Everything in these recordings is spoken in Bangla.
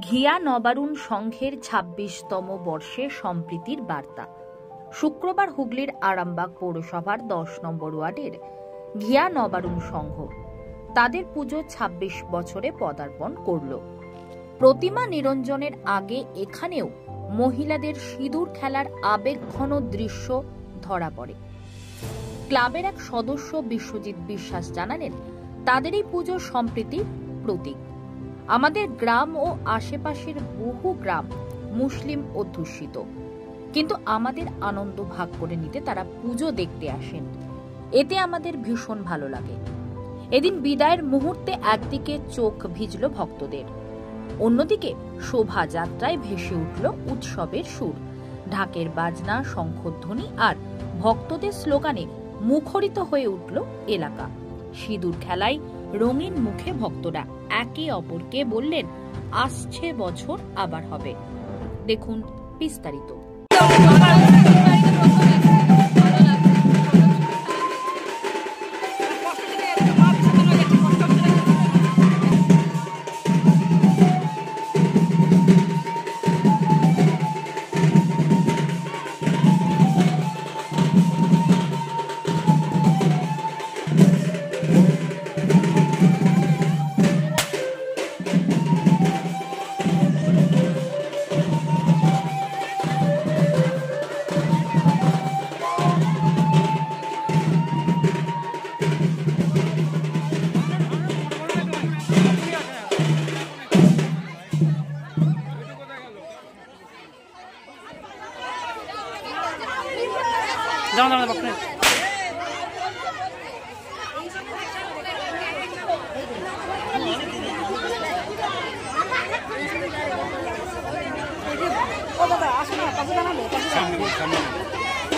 ঘিয়া নবারুণ সংঘের ২৬তম বর্ষে সম্প্রীতির বার্তা। শুক্রবার হুগলির আরামবাগ পৌরসভার ১০ নম্বর ওয়ার্ডের ঘিয়া নবারুণ সংঘ তাদের পুজো ২৬ বছরে পদার্পণ করল। প্রতিমা নিরঞ্জনের আগে এখানেও মহিলাদের সিঁদুর খেলার আবেগঘন দৃশ্য ধরা পড়ে। ক্লাবের এক সদস্য বিশ্বজিৎ বিশ্বাস জানালেন, তাদের এই পুজো সম্প্রীতির প্রতীক। আমাদের গ্রাম ও আশেপাশের বহু গ্রাম মুসলিম অধ্যুষিত, কিন্তু আমাদের আনন্দ ভাগ করে নিতে তারা পুজো দেখতে আসেন। এতে আমাদের ভীষণ ভালো লাগে। এদিন বিদায়ের মুহূর্তে একদিকে চোখ ভিজল ভক্তদের, অন্যদিকে শোভাযাত্রায় ভেসে উঠল উৎসবের সুর, ঢাকের বাজনা, শঙ্খধ্বনি আর ভক্তদের স্লোগানে মুখরিত হয়ে উঠল এলাকা। সিঁদুর খেলায় রঙিন মুখে ভক্তরা একে অপরকে বললেন, আসছে বছর আবার হবে। দেখুন বিস্তারিত।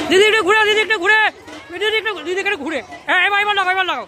দিদি একটু ঘুরে, দিদি একটু ঘুরে, দিদি একটু ঘুরে। হ্যাঁ, এবার লাগাও।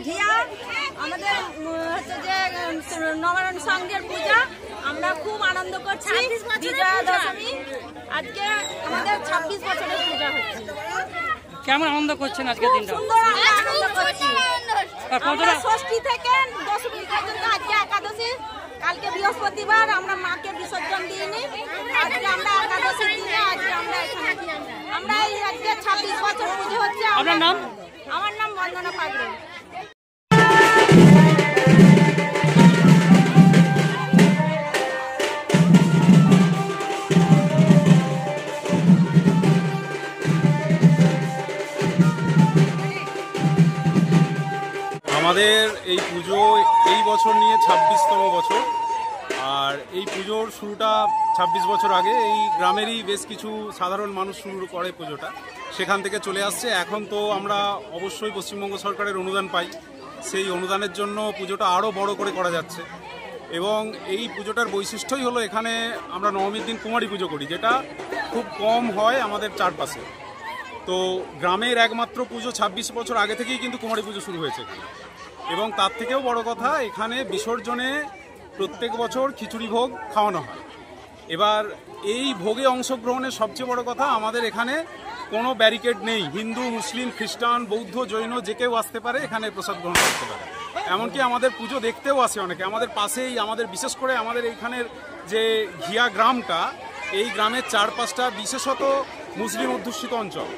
ঘিয়া আমাদের হচ্ছে যে নবারুণ সংঘের পূজা, আমরা খুব আনন্দ করছি। বিজয়া দশমী আজকে আমাদের ২৬ বছরের পূজা হচ্ছে। কেমন আনন্দ করছেন আজকে দিনটা? সুন্দর আনন্দ করছি। আমরা ষষ্ঠী থেকে দশমী পর্যন্ত, আজকে একাদশী, কালকে বৃহস্পতিবার, আমরা মাকে বিসর্জন দিইনি। আজকে আমরা একাদশীর দিনে আজকে আমরা এখানে, আমরা এই আজকে ২৬ বছর পুজো হচ্ছে। আপনার নাম? আমার নাম বন্দনা পাগড়ে। আমাদের এই পুজো এই বছর নিয়ে ২৬তম বছর। আর এই পুজোর শুরুটা ২৬ বছর আগে এই গ্রামেরই বেশ কিছু সাধারণ মানুষ শুরু করে পুজোটা, সেখান থেকে চলে আসছে। এখন তো আমরা অবশ্যই পশ্চিমবঙ্গ সরকারের অনুদান পাই, সেই অনুদানের জন্য পুজোটা আরও বড় করে করা যাচ্ছে। এবং এই পুজোটার বৈশিষ্ট্যই হলো এখানে আমরা নবমীর দিন কুমারী পুজো করি, যেটা খুব কম হয় আমাদের চারপাশে। তো গ্রামের একমাত্র পুজো ২৬ বছর আগে থেকেই কিন্তু কুমারী পুজো শুরু হয়েছে। এবং তার থেকেও বড় কথা, এখানে বিসর্জনে প্রত্যেক বছর খিচুড়ি ভোগ খাওয়ানো হয়। এবার এই ভোগে অংশগ্রহণের সবচেয়ে বড় কথা, আমাদের এখানে কোনো ব্যারিকেড নেই। হিন্দু, মুসলিম, খ্রিস্টান, বৌদ্ধ, জৈন যে কেউ আসতে পারে, এখানে প্রসাদ গ্রহণ করতে পারে। এমনকি আমাদের পুজো দেখতেও আসে অনেকে। আমাদের পাশেই, আমাদের বিশেষ করে আমাদের এইখানের যে ঘিয়া গ্রামটা, এই গ্রামের চারপাশটা বিশেষত মুসলিম অধ্যুষিত অঞ্চল।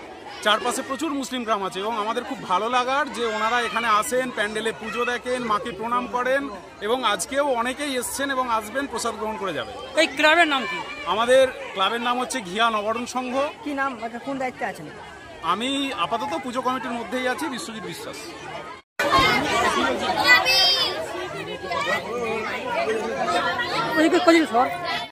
চারপাশে প্রচুর মুসলিম গ্রাম আছে এবং আমাদের খুব ভালো লাগার যে ওনারা এখানে আসেন, প্যান্ডেলে পুজো দেখেন, মাকে প্রণাম করেন এবং আজকেও অনেকেই এসছেন এবং আসবেন, প্রসাদ গ্রহণ করে যাবে। এই ক্লাবের নাম কি? আমাদের ক্লাবের নাম হচ্ছে ঘিয়া নবারুণ সংঘ। কি নাম, কোন দায়িত্বে আছেন? আমি আপাতত পুজো কমিটির মধ্যেই আছি, বিশ্বজিৎ বিশ্বাস। ওইদিকে